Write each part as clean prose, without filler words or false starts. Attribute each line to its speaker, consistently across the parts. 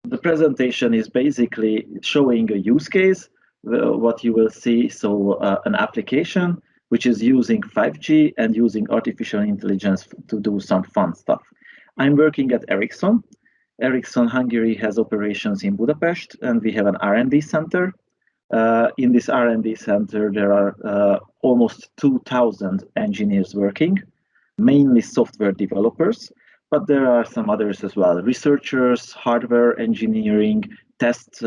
Speaker 1: the presentation is basically showing a use case, what you will see. So an application which is using 5G and using artificial intelligence to do some fun stuff. I'm working at Ericsson. Ericsson Hungary has operations in Budapest, and we have an R&D center. In this R&D center, there are almost 2,000 engineers working, mainly software developers, but there are some others as well, researchers, hardware engineering, test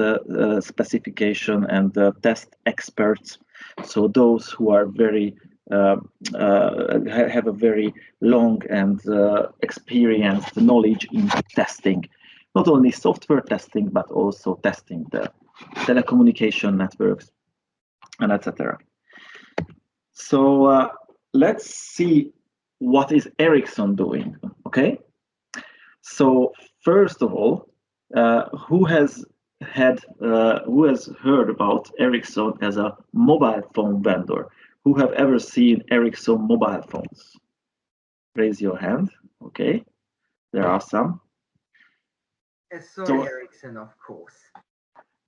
Speaker 1: specification, and test experts. So those who are very have a very long and experienced knowledge in testing, not only software testing, but also testing the telecommunication networks, and etc. So let's see what is Ericsson doing. Okay. So first of all, who has heard about Ericsson as a mobile phone vendor? Who have ever seen Ericsson mobile phones? Raise your hand. Okay, there are some.
Speaker 2: Sony Ericsson, of course.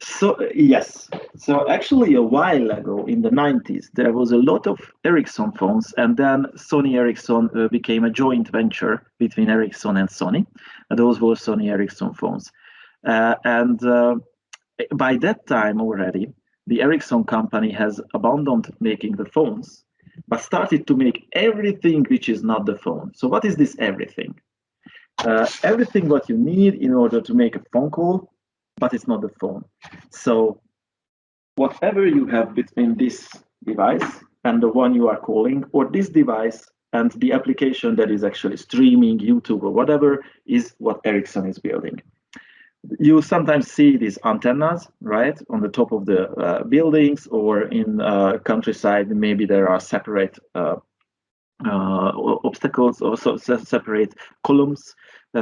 Speaker 1: So yes, so actually a while ago in the 90s, there was a lot of Ericsson phones, and then Sony Ericsson became a joint venture between Ericsson and Sony. And those were Sony Ericsson phones. And by that time already, the Ericsson company has abandoned making the phones, but started to make everything which is not the phone. So what is this everything? Everything what you need in order to make a phone call, but it's not the phone. So whatever you have between this device and the one you are calling, or this device and the application that is actually streaming YouTube or whatever, is what Ericsson is building. You sometimes see these antennas, right, on the top of the buildings, or in countryside, maybe there are separate obstacles or separate columns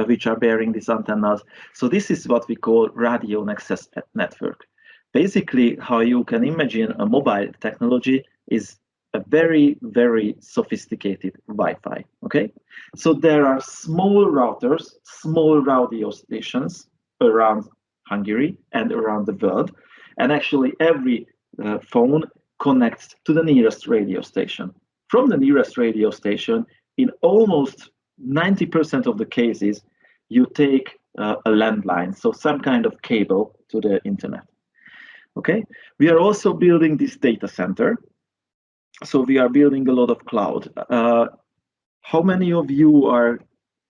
Speaker 1: which are bearing these antennas. So this is what we call radio access network. Basically, how you can imagine a mobile technology is a very, very sophisticated Wi-Fi, okay? So there are small routers, small radio stations around Hungary and around the world. And actually every phone connects to the nearest radio station. From the nearest radio station, in almost 90% of the cases, you take a landline, so some kind of cable to the internet. Okay, we are also building this data center. So we are building a lot of cloud. How many of you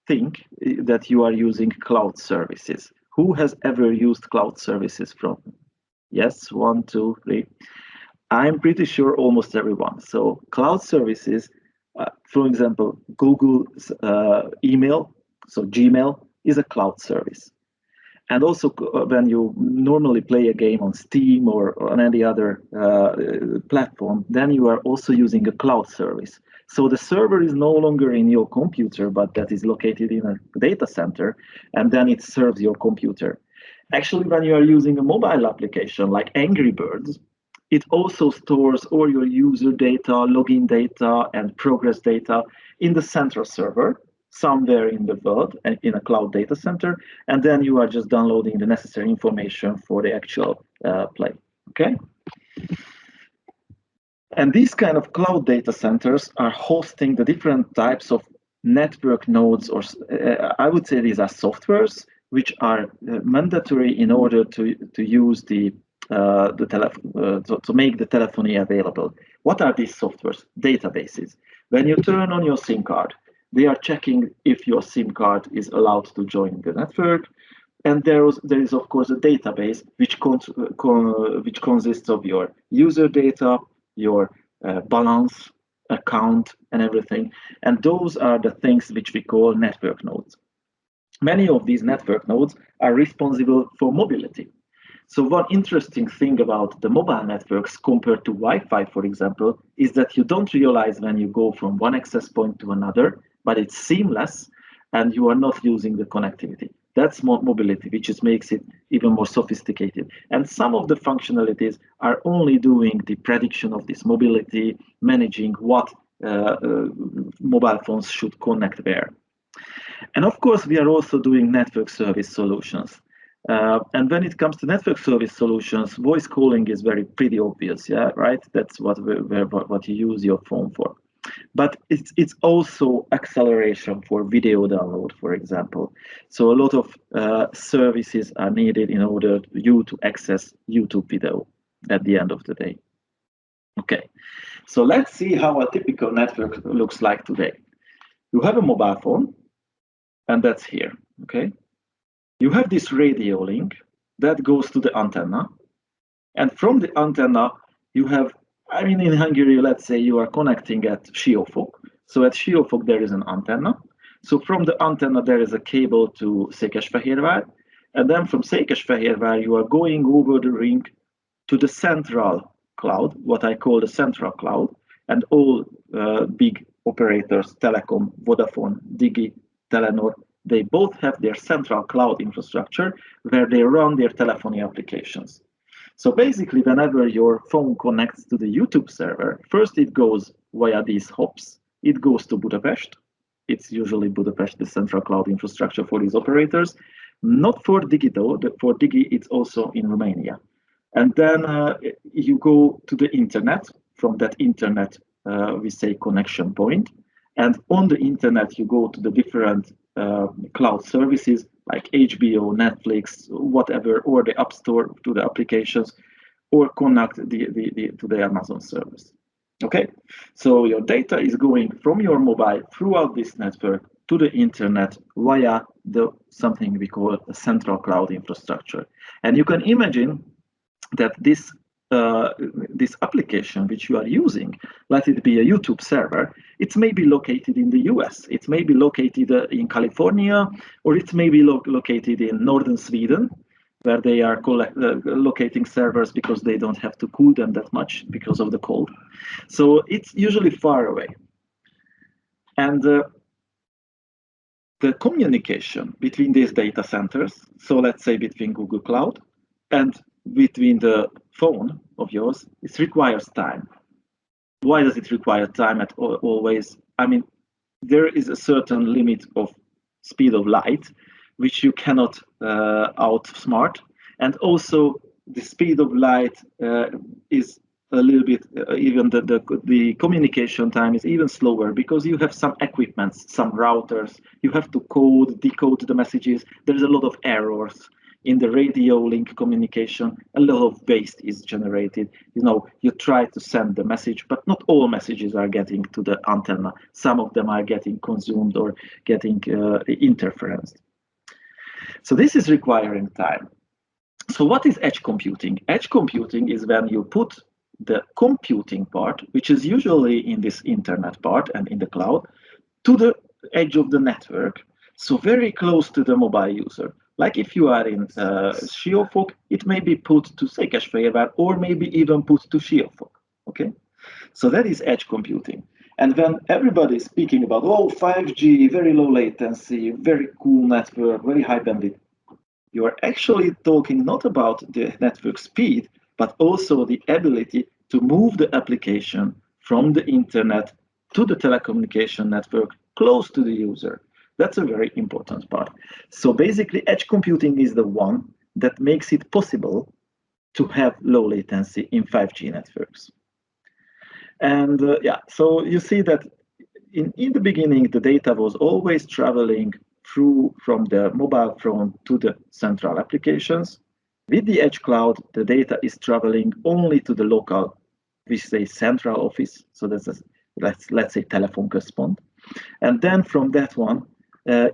Speaker 1: think that you are using cloud services? Who has ever used cloud services from? Yes, 1, 2, 3. I'm pretty sure almost everyone. So cloud services, for example, Google's email, so Gmail is a cloud service. And also when you normally play a game on Steam or on any other platform, then you are also using a cloud service. So the server is no longer in your computer, but that is located in a data center, and then it serves your computer. Actually, when you are using a mobile application like Angry Birds, it also stores all your user data, login data, and progress data in the central server, somewhere in the world, in a cloud data center, and then you are just downloading the necessary information for the actual play, okay? And these kind of cloud data centers are hosting the different types of network nodes, or I would say these are softwares, which are mandatory in order to use to make the telephony available. What are these softwares? Databases. When you turn on your SIM card, they are checking if your SIM card is allowed to join the network. And there is of course a database which consists of your user data, your balance, account, and everything. And those are the things which we call network nodes. Many of these network nodes are responsible for mobility. So one interesting thing about the mobile networks compared to Wi-Fi, for example, is that you don't realize when you go from one access point to another, but it's seamless and you are not using the connectivity. That's more mobility, which makes it even more sophisticated. And some of the functionalities are only doing the prediction of this mobility, managing what mobile phones should connect where. And of course, we are also doing network service solutions. And when it comes to network service solutions, voice calling is pretty obvious, yeah, right? That's what you use your phone for. But it's also acceleration for video download, for example. So a lot of services are needed in order for you to access YouTube video at the end of the day. Okay, so let's see how a typical network looks like today. You have a mobile phone, and that's here, okay? You have this radio link that goes to the antenna, and from the antenna, you have, I mean, in Hungary, let's say you are connecting at Siófok. So at Siófok, there is an antenna. So from the antenna, there is a cable to Székesfehérvár. And then from Székesfehérvár, you are going over the ring to the central cloud, what I call the central cloud. And all big operators, Telecom, Vodafone, Digi, Telenor, they both have their central cloud infrastructure where they run their telephony applications. So basically, whenever your phone connects to the YouTube server, first it goes via these hops. It goes to Budapest. It's usually Budapest, the central cloud infrastructure for these operators. Not for Digi though. For Digi, it's also in Romania. And then you go to the internet. From that internet, we say connection point. And on the internet, you go to the different cloud services like HBO, Netflix, whatever, or the App Store to the applications, or connect to the Amazon service. Okay, so your data is going from your mobile throughout this network to the internet via something we call a central cloud infrastructure. And you can imagine that this application which you are using, let it be a YouTube server, it may be located in the US, it may be located in California, or it may be located in northern Sweden, where they are locating servers because they don't have to cool them that much because of the cold. So it's usually far away. And the communication between these data centers, so let's say between Google Cloud and between the phone of yours, it requires time. Why does it require time at always? I mean, there is a certain limit of speed of light, which you cannot outsmart. And also the speed of light is a little bit, even the communication time is even slower because you have some equipments, some routers, you have to decode the messages. There's a lot of errors. In the radio link communication, a lot of waste is generated. You know, you try to send the message, but not all messages are getting to the antenna. Some of them are getting consumed or getting interferenced. So this is requiring time. So what is edge computing? Edge computing is when you put the computing part, which is usually in this internet part and in the cloud, to the edge of the network, so very close to the mobile user. Like if you are in Siófok, it may be put to Székesfehérvár or maybe even put to Siófok, okay? So that is edge computing. And when everybody is speaking about, oh, 5G, very low latency, very cool network, very high bandwidth, you are actually talking not about the network speed, but also the ability to move the application from the internet to the telecommunication network close to the user. That's a very important part. So basically, edge computing is the one that makes it possible to have low latency in 5G networks. And yeah, so you see that in the beginning, the data was always traveling from the mobile phone to the central applications. With the edge cloud, the data is traveling only to the local, we say central office. So that's let's say telephone központ. And then from that one,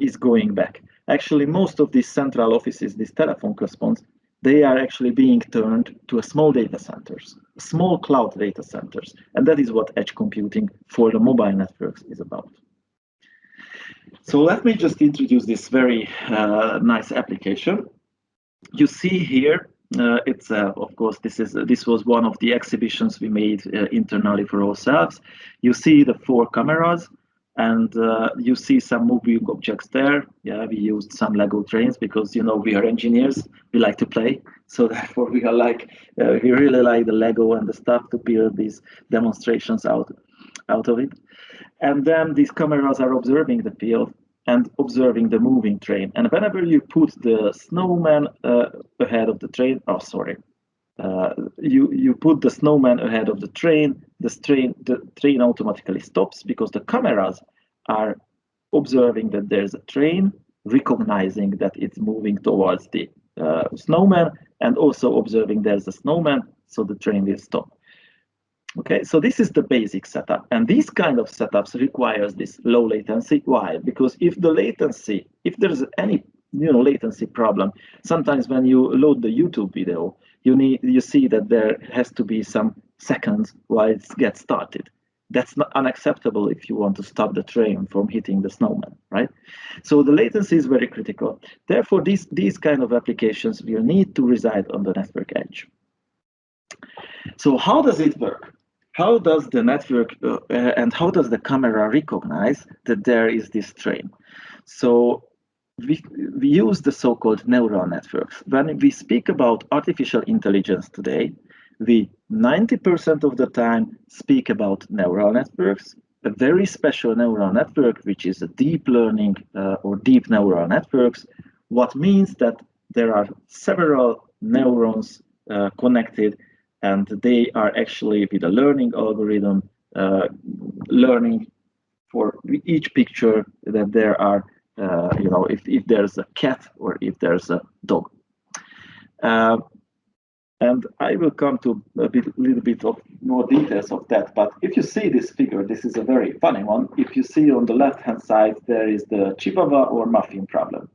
Speaker 1: is going back. Actually, most of these central offices, these telephone központs, they are actually being turned to a small data centers, small cloud data centers. And that is what edge computing for the mobile networks is about. So let me just introduce this very nice application. You see here, it's of course, this was one of the exhibitions we made internally for ourselves. You see the 4 cameras. And you see some moving objects there. Yeah, we used some Lego trains because, you know, we are engineers. We like to play. So therefore, we really like the Lego and the stuff to build these demonstrations out of it. And then these cameras are observing the field. and observing the moving train. And whenever you put the snowman ahead of the train, you put the snowman ahead of the train automatically stops because the cameras are observing that there's a train, recognizing that it's moving towards the snowman, and also observing there's a snowman, so the train will stop. Okay, so this is the basic setup, and these kind of setups requires this low latency. Why? Because if there's any latency problem, sometimes when you load the YouTube video, you see that there has to be some seconds while it gets started. That's not unacceptable if you want to stop the train from hitting the snowman, right? So the latency is very critical. Therefore, these kind of applications will need to reside on the network edge. So how does it work? How does the network and how does the camera recognize that there is this train? So we use the so-called neural networks. When we speak about artificial intelligence today, we 90% of the time speak about neural networks, a very special neural network, which is a deep learning or deep neural networks, what means that there are several neurons connected, and they are actually with a learning algorithm learning for each picture that there are, if there's a cat or if there's a dog. And I will come to a little bit of more details of that. But if you see this figure, this is a very funny one. If you see on the left-hand side, there is the Chihuahua or muffin problem.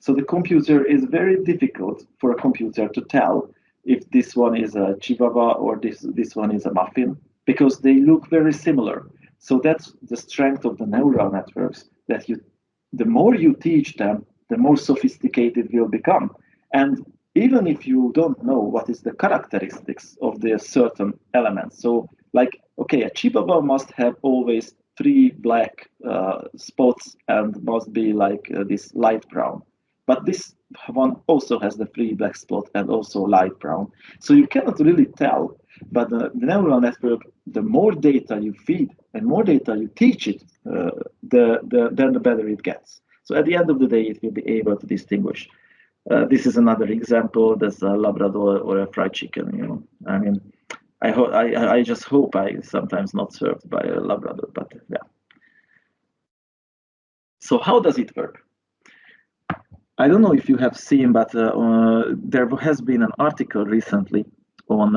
Speaker 1: So the computer is very difficult for a computer to tell if this one is a Chihuahua or this one is a muffin, because they look very similar. So that's the strength of the neural networks, that the more you teach them, the more sophisticated will become. And even if you don't know what is the characteristics of the certain elements. So like, okay, a Chihuahua must have always 3 black spots and must be like this light brown. But this one also has the 3 black spot and also light brown. So you cannot really tell, but the neural network, the more data you feed and more data you teach it, then the better it gets. So at the end of the day, it will be able to distinguish. This is another example. There's a Labrador or a fried chicken. I mean, I just hope I sometimes not served by a Labrador, but yeah. So how does it work? I don't know if you have seen, but there has been an article recently on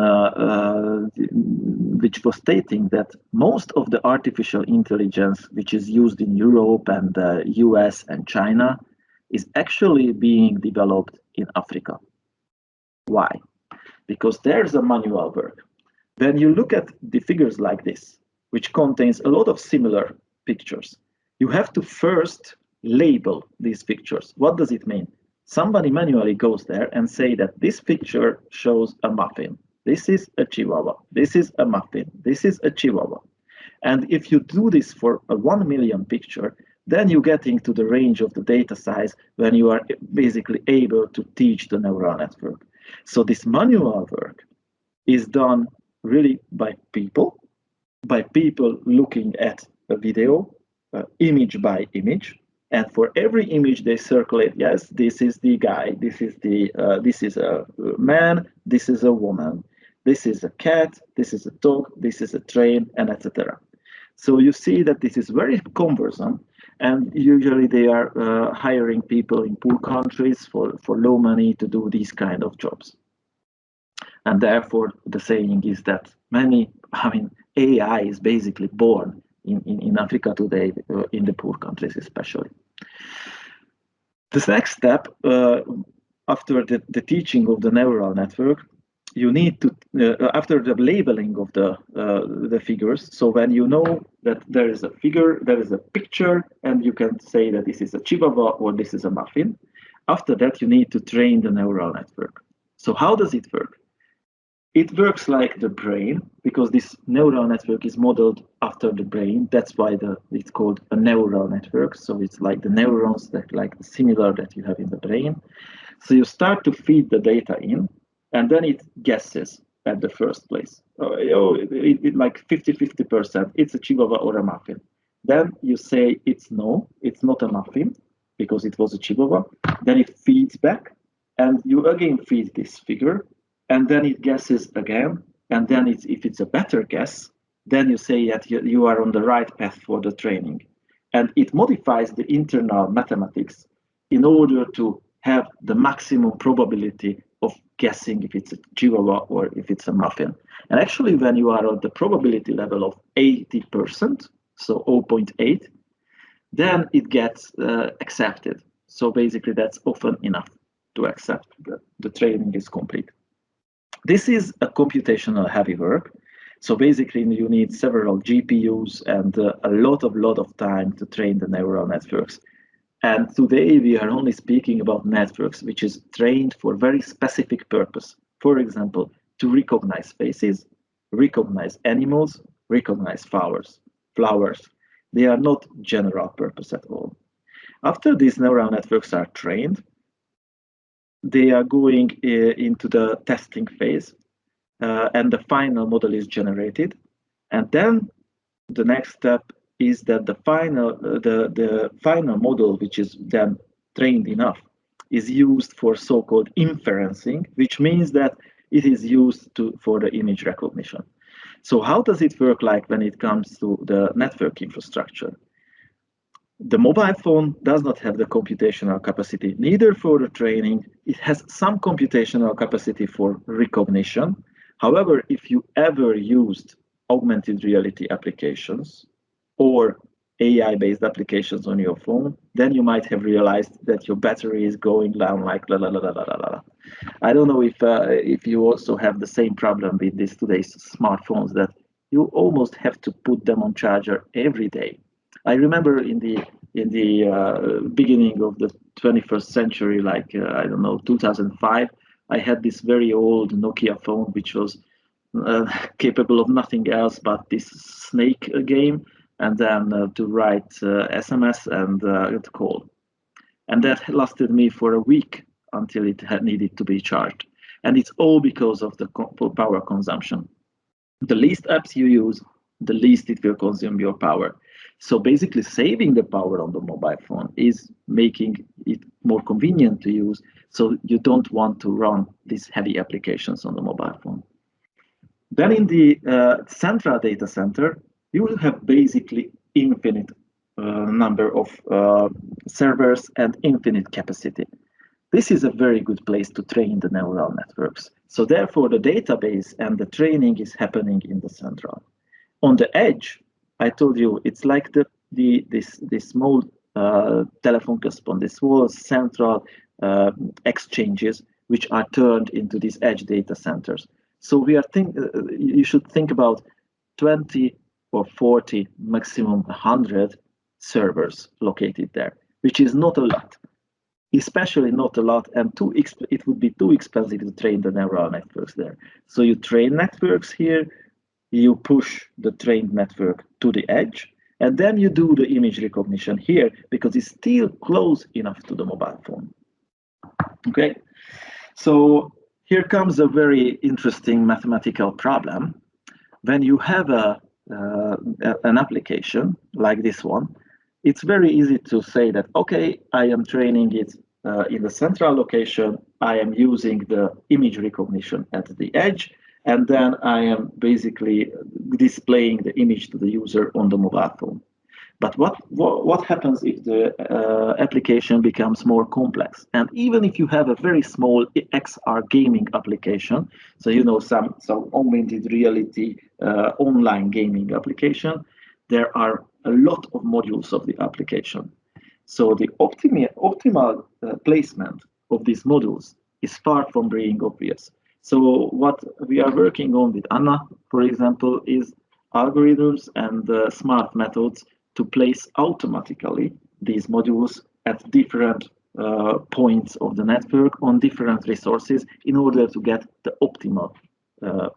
Speaker 1: which was stating that most of the artificial intelligence which is used in Europe and the US and China is actually being developed in Africa. Why? Because there's a manual work. When you look at the figures like this, which contains a lot of similar pictures, you have to first label these pictures. What does it mean? Somebody manually goes there and say that this picture shows a muffin. This is a Chihuahua. This is a muffin. This is a Chihuahua. And if you do this for a 1 million picture, then you get into the range of the data size when you are basically able to teach the neural network. So this manual work is done really by people looking at a video, image by image. And for every image, they circulate, yes, this is the guy, this is a man, this is a woman, this is a cat, this is a dog, this is a train, and etc. So you see that this is very cumbersome, and usually they are hiring people in poor countries for low money to do these kind of jobs. And therefore, the saying is that AI is basically born in Africa today, in the poor countries especially. This next step, after the teaching of the neural network, you need to, after the labeling of the figures, so when you know that there is a figure, there is a picture, and you can say that this is a Chihuahua or this is a muffin, after that you need to train the neural network. So how does it work? It works like the brain, because this neural network is modeled after the brain. That's why it's called a neural network. So it's like the neurons that like similar that you have in the brain. So you start to feed the data in, and then it guesses at the first place. Like 50-50%, it's a Chihuahua or a muffin. Then you say it's no, it's not a muffin because it was a Chihuahua. Then it feeds back, and you again feed this figure, and then it guesses again. And then if it's a better guess, then you say that you are on the right path for the training. And it modifies the internal mathematics in order to have the maximum probability of guessing if it's a Chihuahua or if it's a muffin. And actually, when you are at the probability level of 80%, so 0.8, then it gets accepted. So basically, that's often enough to accept that the training is complete. This is a computational heavy work. So basically, you need several GPUs and a lot of time to train the neural networks. And today we are only speaking about networks which is trained for very specific purpose. For example, to recognize faces, recognize animals, recognize flowers. They are not general purpose at all. After these neural networks are trained, they are going into the testing phase, and the final model is generated. And then the next step is that the final model, which is then trained enough, is used for so-called inferencing, which means that it is used for the image recognition. So how does it work like when it comes to the network infrastructure? The mobile phone does not have the computational capacity, neither for the training. It has some computational capacity for recognition. However, if you ever used augmented reality applications or AI-based applications on your phone, then you might have realized that your battery is going down like la la la la la la la. I don't know if you also have the same problem with these today's smartphones, that you almost have to put them on charger every day. I remember in the beginning of the 21st century, like I don't know, 2005, I had this very old Nokia phone which was capable of nothing else but this snake game, and then to write SMS and to call. And that lasted me for a week until it had needed to be charged. And it's all because of the power consumption. The least apps you use, the least it will consume your power. So basically saving the power on the mobile phone is making it more convenient to use, so you don't want to run these heavy applications on the mobile phone. Then in the central data center, you will have basically infinite number of servers and infinite capacity. This is a very good place to train the neural networks. So therefore, the database and the training is happening in the central. On the edge, I told you, it's like this small telephone cusp, this small central exchanges which are turned into these edge data centers. So you should think about 20 or 40, maximum 100 servers located there, which is not a lot, especially not a lot, and it would be too expensive to train the neural networks there. So you train networks here, you push the trained network to the edge, and then you do the image recognition here because it's still close enough to the mobile phone. Okay, so here comes a very interesting mathematical problem. When you have an application like this one, it's very easy to say that, okay, I am training it in the central location, I am using the image recognition at the edge, and then I am basically displaying the image to the user on the mobile phone. But what happens if the application becomes more complex? And even if you have a very small XR gaming application, so some augmented reality online gaming application, there are a lot of modules of the application. So the optimal placement of these modules is far from being obvious. So what we are working on with Anna, for example, is algorithms and smart methods to place automatically these modules at different points of the network on different resources in order to get the optimal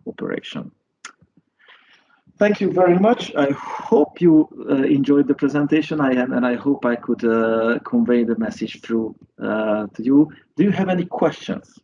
Speaker 1: operation. Thank you very much. I hope you enjoyed the presentation, and I hope I could convey the message through to you. Do you have any questions?